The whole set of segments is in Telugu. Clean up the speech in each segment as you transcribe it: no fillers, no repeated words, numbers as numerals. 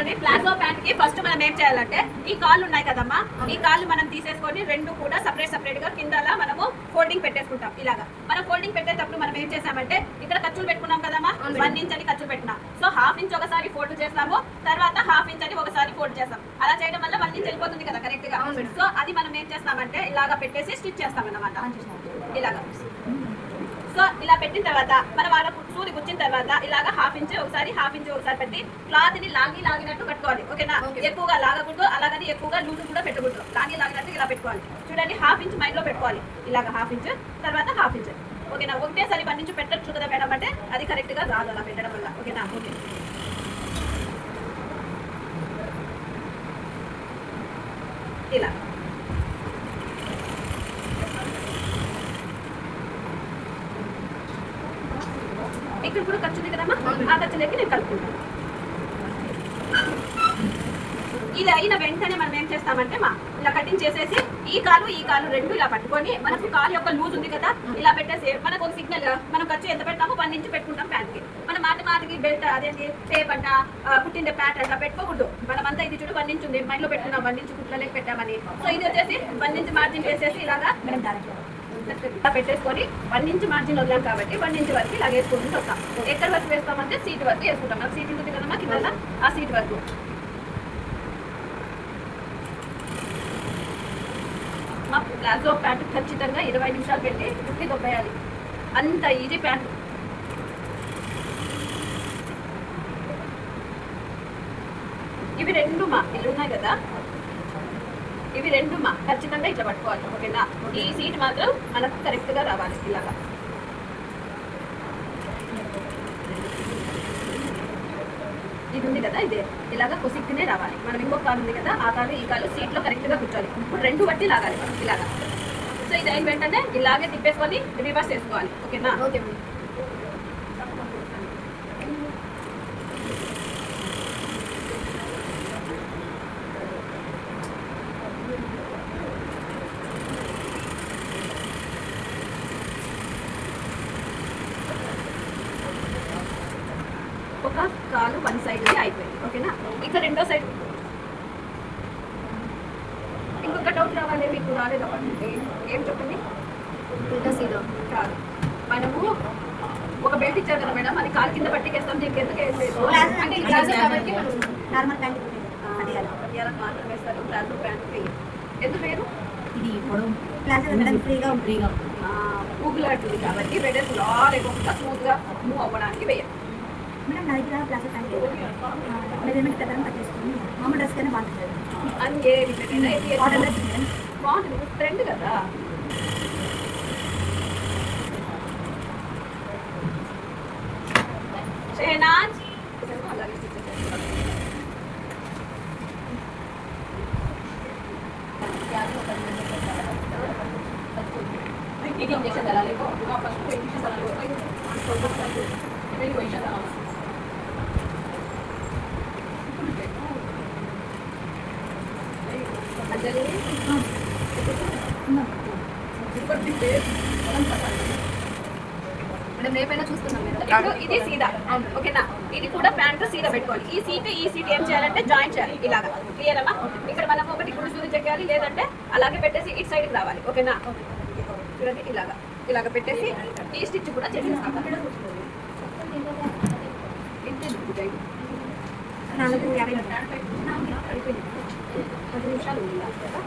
చూడండి ప్లాజో ప్యాంట్ కి ఫస్ట్ మనం ఏం చేయాలంటే ఈ కాళ్ళు ఉన్నాయి కదమ్మా, ఈ కాళ్ళు మనం తీసేసుకొని రెండు కూడా సపరేట్ గా కింద మనము ఫోల్డింగ్ పెట్టేసుకుంటాం. ఇలాగా మనం ఫోల్డింగ్ పెట్టేటప్పుడు మనం ఏం చేసామంటే ఇక్కడ ఖర్చులు పెట్టుకున్నాం కదమ్మా, 1 ఇంచ్ అని ఖర్చులు పెట్టినా. సో ½ ఇంచ్ ఒకసారి ఫోల్డ్ చేస్తాము, తర్వాత ½ ఇంచ్ అని ఒకసారి ఫోల్డ్ చేస్తాం. అలా చేయడం వల్ల 1 ఇంచ్ వెళ్ళిపోతుంది కదా కరెక్ట్ గా. సో అది మనం ఏం చేస్తామంటే ఇలాగా పెట్టేసి స్టిచ్ చేస్తాం అన్నమాట. ఇలాగా సో ఇలా పెట్టిన తర్వాత మనం వాళ్ళ సూది గుచ్చిన తర్వాత ఇలాగా ½ ఇంచ్ ఒకసారి పెట్టి క్లాత్ ని లాగినట్టు కట్టుకోవాలి. ఓకేనా? ఎక్కువగా లాగకూడదు, అలాగని ఎక్కువగా లూజ్ కూడా పెట్టకూడదు. లాగినట్టు ఇలా పెట్టుకోవాలి. చూడండి ½ ఇంచ్ మైండ్ లో పెట్టుకోవాలి. ఇలాగా ½ ఇంచ్ తర్వాత ½ ఇంచ్. ఓకేనా? ఒకటేసారి 1 ఇంచ్ పెట్టచ్చు కదా మేడం అంటే అది కరెక్ట్ గా రాదు అలా పెట్టడం వల్ల. ఓకేనా? ఓకే. ఇలా ఇక్కడ కూడా ఖర్చు ఉంది కదమ్మా, ఆ ఖర్చులకి నేను కలుపుకుంటాను. ఇది అయిన వెంటనే మనం ఏం చేస్తామంటే ఇలా కటింగ్ చేసేసి ఈ కాలు రెండు ఇలా పట్టుకొని మనకు కాలు యొక్క లూజ్ ఉంది కదా ఇలా పెట్టేసి మనకు ఒక సిగ్నల్ మనం ఖర్చు ఎంత పెడతామో 1 ఇంచ్ పెట్టుకుంటాం ప్యాంట్ కి. మనం మాటికి బెల్ట్ అదేంటి టేప్ అంట పుట్టిండే ప్యాంట్ అంట పెట్టుకోకూడదు. మనమంతా ఇది చూడు 1 ఇంచ్ ఉంది మైండ్ లో పెట్టుకున్నాం, 1 ఇంచ్ కుట్లలోకి పెట్టామని. సో ఇది వచ్చేసి 1 ఇంచ్ మార్జిన్ వేసేసి ఇలాగా పెట్టేసుకొని 1 ఇంచ్ మార్జిన్ వదిలాం కాబట్టి 1 ఇంచ్ వరకు ఇలా వేసుకుంటూ వస్తాం. ఎక్కడి వరకు వేస్తామంటే సీట్ వరకు వేసుకుంటాం. మనకు సీట్ ఉంటుంది కదమ్మా కింద, ఆ సీట్ వరకు. మా ప్లాజో ప్యాంట్ ఖచ్చితంగా 20 నిమిషాలు పెట్టి కుట్టి దొబ్బేయాలి. అంత ఈజీ ప్యాంట్. ఇవి రెండు ఇవి ఉన్నాయి కదా, ఇవి రెండు ఖచ్చితంగా ఇట్లా పట్టుకోవాలి. ఓకేనా? ఈ సీట్ మాత్రం మనకు కరెక్ట్ గా రావాలి. ఇలాగా ఇది ఉంది కదా, ఇదే ఇలాగా కొసిక్కినే రావాలి. మనం ఇంకొక కాలు ఉంది కదా, ఆ కాలు ఈ కాలు సీట్ లో కరెక్ట్ గా కూర్చోవాలి. ఇప్పుడు రెండు బట్టి లాగాలి మనం ఇలాగా. సో ఇది అయిన వెంటనే ఇలాగే తిప్పేసుకొని రివర్స్ చేసుకోవాలి. ఓకేనా? ఓకే. ఒక కాలు 1 సైడ్ అయిపోయింది. ఓకేనా? ఇంకా రెండో సైడ్ ఇంకొక డౌట్ రావాలి మీకు, రాలేదు అవ్వండి. ఏం చెప్పండి? కాదు, మనము ఒక బెల్ట్ ఇచ్చారు కదా మేడం, అది కాలు కింద పట్టికేస్తాం. దీనికి ఎందుకు వేసేది అంటే మాత్రం వేస్తారు ప్లాజో ప్యాంట్. ఎందుకు వేరు? ఇది ఊగులాడుతుంది కాబట్టి వెడల్పు లాగా స్మూత్ గా మూవ్ అవ్వడానికి వేయాలి. మేడం నా దగ్గర ప్లాజో ప్యాంట్ మెజర్మెంట్ ప్రకారం కట్ చేసుకుని మామూలు డ్రెస్ కన్నా బాగుంటుంది. బాగుంటుంది, ట్రెండ్ కదా. షెహనాజ్ ఇది ఇంజెక్షన్ डाला फर्स्ट को इंजेक्शन डाला मेरी क्वेश्चन था మేడం రేపైనా చూస్తున్నాం మేడం. ఇది సీదా. ఓకేనా? ఇది కూడా ప్యాంట్ సీదా పెట్టుకోవాలి. ఈ సీట్ ఏం చేయాలంటే జాయింట్ చేయాలి ఇలాగా. క్లియర్ అమ్మా? ఇక్కడ మనం ఒకటి గుడి సూది చెక్కాలి, లేదంటే అలాగే పెట్టేసి ఇటు సైడ్కి రావాలి. ఓకేనా? చూడండి ఇలాగా పెట్టేసి ఈ స్టిచ్ కూడా చేసేస్తాం. 10 నిమిషాలు ఉంది కదా.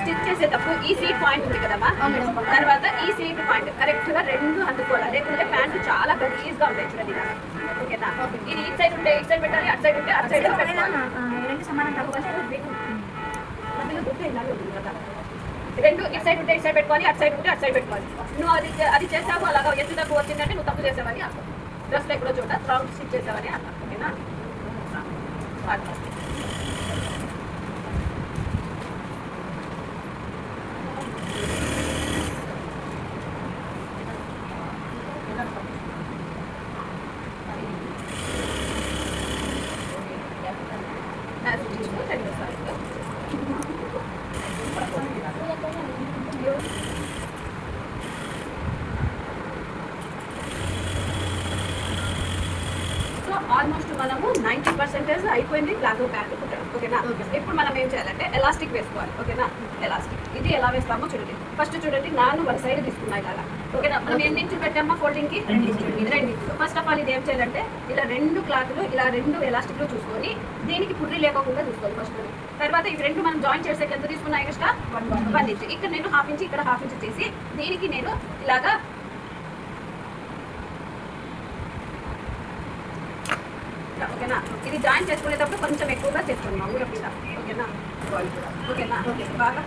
స్టిచ్ చేసేటప్పుడు ఈ సీట్ పాయింట్ ఉంది కదమ్మా, తర్వాత ఈ సీట్ పాయింట్ కరెక్ట్ గా రెండు అందుకోవాలి. లేకుంటే ప్యాంట్ చాలా గలీజ్గా ఉంటాయి. చూడండి. ఓకేనా? ఇది ఇటు సైడ్ ఉంటే ఇటు సైడ్ పెట్టాలి, అటు సైడ్ ఉంటే అటు సైడ్ పెట్టాలి. రెండు ఇటు సైడ్ ఉంటే ఇటు సైడ్ పెట్టుకోవాలి, అటు సైడ్ ఉంటే అటు సైడ్ పెట్టుకోవాలి. నువ్వు అది చేసావు అలాగా ఎత్తు తక్కువ వచ్చిందంటే నువ్వు తప్పు చేసావని అర్థం. డ్రెస్లో ఎక్కడో చోట రౌండ్ స్టిచ్ చేసావని అర్థం. ఓకేనా? as it is, 90% అయిపోయింది ప్లాజో ప్యాంట్ కుట్టడం. ఓకేనా? ఇప్పుడు మనం ఏం చేయాలంటే ఎలాస్టిక్ వేసుకోవాలి. ఓకేనా? ఎలాస్టిక్ ఇది ఎలా వేస్తామో చూడండి. ఫస్ట్ చూడండి, నాను ఒక సైడ్ తీసుకున్నాయి ఇలాగా. ఓకేనా? మనం ఎన్ని ఇంచులు పెట్టామా ఫోల్డింగ్కి? 2 ఇంచులు. ఫస్ట్ ఆఫ్ ఆల్ ఇది ఏం చేయాలంటే ఇలా 2 క్లాత్లు ఇలా 2 ఎలాస్టిక్లు చూసుకొని దీనికి పుర్రి లేకుండా చూసుకోవాలి ఫస్ట్. తర్వాత ఇవి 2 మనం జాయిన్ చేసేకి ఎంత తీసుకున్నా ఎక్స్ట్రా 1 ఇంచ్. ఇక్కడ నేను 1/2 ఇంచ్, ఇక్కడ 1/2 ఇంచ్ చేసి దీనికి నేను ఇలాగా ఓకేనా, ఇది జాయిన్ చేసుకునేటప్పుడు కొంచెం ఎక్కువగా చేసుకున్నాం ఊరకుండా. ఓకేనా? ఓకేనా? బాగా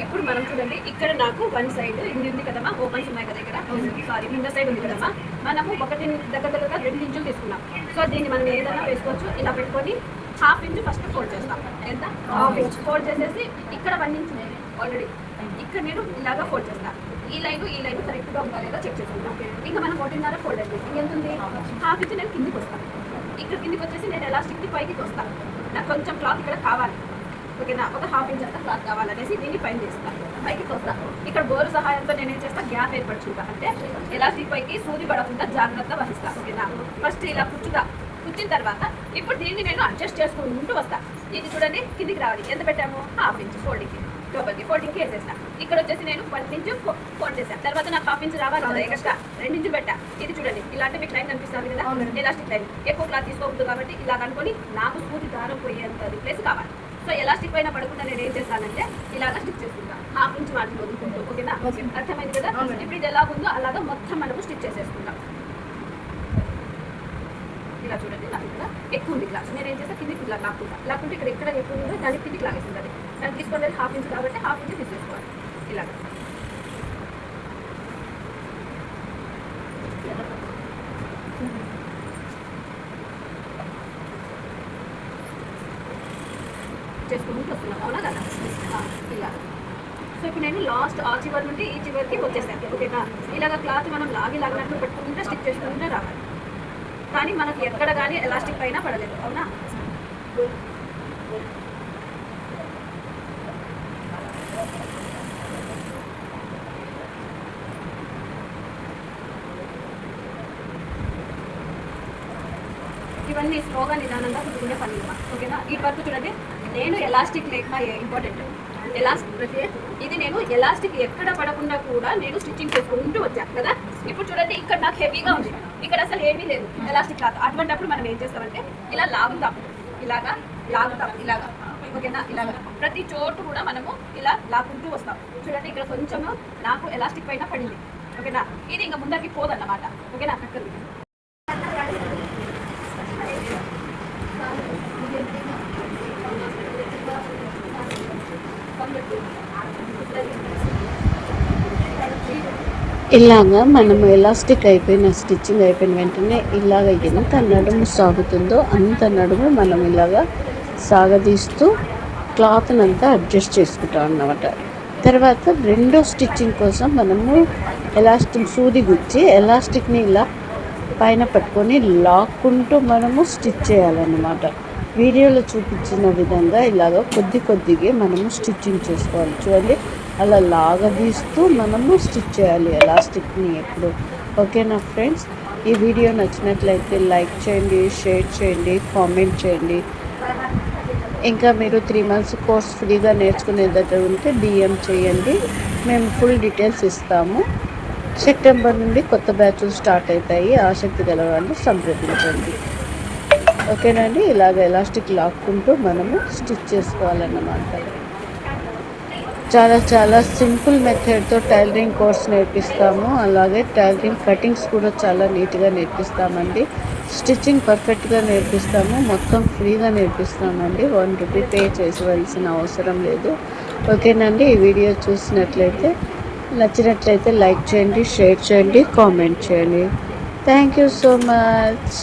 ఇప్పుడు మనం చూడండి, ఇక్కడ నాకు 1 సైడ్ ఇది ఉంది కదమ్మా, ఓపెన్స్ ఉన్నాయి కదా ఇక్కడ, సారీ కింద సైడ్ ఉంది కదమ్మా. మనము ఒకటి దగ్గరగా 2 ఇంచులు తీసుకున్నాం. సో దీన్ని మనం ఏదైనా వేసుకోవచ్చు. ఇలా పెట్టుకొని 1/2 ఇంచ్ ఫస్ట్ ఫోల్డ్ చేస్తాం. ఎంత? 1/2 ఇంచ్ ఫోల్డ్ చేసేసి ఇక్కడ 1 ఇంచ్ ఆల్రెడీ ఇక్కడ నేను ఇలాగా ఫోల్డ్ చేస్తాను. ఈ లైన్ కరెక్ట్గా ఉందా లేదా చెక్ చేసుకుంటాం. ఇంకా మనం 1.5 ఫోల్డ్ అయితే ఎంత ఉంది? 1/2 ఇంచ్ నేను కిందికి వస్తాను. ఇక్కడ కిందికి వచ్చేసి నేను ఎలాస్టిక్ని పైకి వస్తాను. నాకు కొంచెం క్లాత్ ఇక్కడ కావాలి. ఓకేనా? ఒక 1/2 ఇంచ్ అంతా క్లాత్ కావాలనేసి దీన్ని పైన చేస్తాను, పైకి వస్తాను. ఇక్కడ బోరు సహాయంతో నేను ఏం చేస్తాను, గ్యాప్ ఏర్పరచుకుంటా. అంటే ఎలాస్టిక్ పైకి సూది పడకుండా జాగ్రత్త వహిస్తాను. ఓకేనా? ఫస్ట్ ఇలా కూర్చిన తర్వాత ఇప్పుడు దీన్ని నేను అడ్జస్ట్ చేసుకుంటూ వస్తాను. ఇది చూడండి, కిందికి రావాలి. ఎంత పెట్టాము? 1/2 ఇంచ్ ఫోల్డింగ్కి, లోపలికి ఫోల్డింగ్కి వేసేస్తా. ఇక్కడ వచ్చేసి నేను 1 ఇంచ్ ఫోల్డ్ చేశాను. తర్వాత నాకు 1/2 ఇంచ్ రావాలి కదా ఎక్స్ట్రా, 2 ఇంచులు పెట్టా. ఇది చూడండి, ఇలాంటి మీకు లైన్ కనిపిస్తుంది కదా, ఎలాస్టిక్ లైన్. ఎక్కువ క్లాత్ తీసుకోవద్దు కాబట్టి ఇలా అనుకొని నాకు సూది దారం పోయేంత ప్లేస్ కావాలి. సో ఎలాస్టిక్ పైన పడకుండా నేను ఏం చేస్తానంటే ఇలాగా స్టిచ్ చేసుకుంటాను. 1/2 ఇంచ్ వాటిని వదులుకుంటూ. ఓకేనా? అర్థమైంది కదా? ఇప్పుడు ఇది ఎలా ఉందో అలాగా మొత్తం మనము స్టిచ్ చేసేసుకుంటాం. ఇలా చూడండి, నాకు ఇక్కడ ఎక్కువ ఉంది క్లాస్. నేను ఏం చేస్తా, కిందికి ఇలా లాక్కుంటే ఇక్కడ ఎక్కడ ఎక్కువ ఉందో దానికి కిందికి లాగేస్తుంది. దాన్ని తీసుకోండి 1/2 ఇంచ్ కాబట్టి 1/2 ఇంచ్ తీసేసుకోవాలి. ఇలాగా చేసుకుంటూ వస్తున్నాం. అవునా కదా? ఇలా. సో ఇప్పుడు నేను లాస్ట్ ఆ చివరి నుండి ఈ చివరికి వచ్చేసాను. ఓకేనా? ఇలాగ క్లాత్ మనం లాగినట్టు పెట్టుకుంటే స్టిచ్ చేసుకుంటే రావాలి. కానీ మనకి ఎక్కడ కానీ ఎలాస్టిక్ పైన పడలేదు. అవునా? ఇవన్నీ స్లోగా నిదానంగా కుట్టుకునే పని. ఓకేనా? ఈ వరకు చూడండి, నేను ఎలాస్టిక్ లేక ఇంపార్టెంట్ ఎలాస్టిక్ ఇది నేను ఎలాస్టిక్ ఎక్కడ పడకుండా కూడా నేను స్టిచ్చింగ్ చేసుకుంటూ వచ్చాను కదా. ఇప్పుడు చూడండి, ఇక్కడ నాకు హెవీగా ఉంది, ఇక్కడ అసలు ఏమీ లేదు ఎలాస్టిక్ క్లాత్. అటువంటిప్పుడు మనం ఏం చేస్తామంటే ఇలా లాగుతాం, ఇలాగా. ఓకేనా? ఇలాగా ప్రతి చోటు కూడా మనము ఇలా లాక్కుంటూ వస్తాం. చూడండి, ఇక్కడ కొంచెము నాకు ఎలాస్టిక్ పైన పడింది. ఓకేనా? ఇది ఇంకా ముందరికి పోదన్నమాట. ఓకేనా? అక్కడ ఇలాగా మనము ఎలాస్టిక్ అయిపోయిన స్టిచ్చింగ్ అయిపోయిన వెంటనే ఇలాగ ఎంత నడుము సాగుతుందో అంత నడుము మనం ఇలాగా సాగదీస్తూ క్లాత్ని అంతా అడ్జస్ట్ చేసుకుంటాం అన్నమాట. తర్వాత రెండో స్టిచ్చింగ్ కోసం మనము ఎలాస్టిక్ సూది గుచ్చి ఎలాస్టిక్ని ఇలా పైన పట్టుకొని లాక్కుంటూ మనము స్టిచ్ చేయాలన్నమాట. వీడియోలో చూపించిన విధంగా ఇలాగ కొద్దిగా మనము స్టిచ్చింగ్ చేసుకోవాలి. చూడండి, అలా లాగదీస్తూ మనము స్టిచ్ చేయాలి ఎలాస్టిక్ని ఎప్పుడు. ఓకేనా ఫ్రెండ్స్? ఈ వీడియో నచ్చినట్లయితే లైక్ చేయండి, షేర్ చేయండి, కామెంట్ చేయండి. ఇంకా మీరు 3 months కోర్స్ ఫ్రీగా నేర్చుకునేదట ఉంటే DM చేయండి, మేము ఫుల్ డీటెయిల్స్ ఇస్తాము. సెప్టెంబర్ నుండి కొత్త బ్యాచ్లు స్టార్ట్ అవుతాయి. ఆసక్తి గల వాళ్ళు సంప్రదించండి. ఓకేనండి? ఇలాగ ఎలాస్టిక్ లాక్కుంటూ మనము స్టిచ్ చేసుకోవాలన్నమాట. చాలా సింపుల్ మెథడ్తో టైలరింగ్ కోర్స్ నేర్పిస్తాము. అలాగే టైలరింగ్ కటింగ్స్ కూడా చాలా నీట్గా నేర్పిస్తామండి. స్టిచ్చింగ్ పర్ఫెక్ట్గా నేర్పిస్తాము. మొత్తం ఫ్రీగా నేర్పిస్తామండి. 1 రూపీ పే చేసవలసిన అవసరం లేదు. ఓకేనండి? ఈ వీడియో చూసినట్లయితే నచ్చినట్లయితే లైక్ చేయండి, షేర్ చేయండి, కామెంట్ చేయండి. Thank you so much.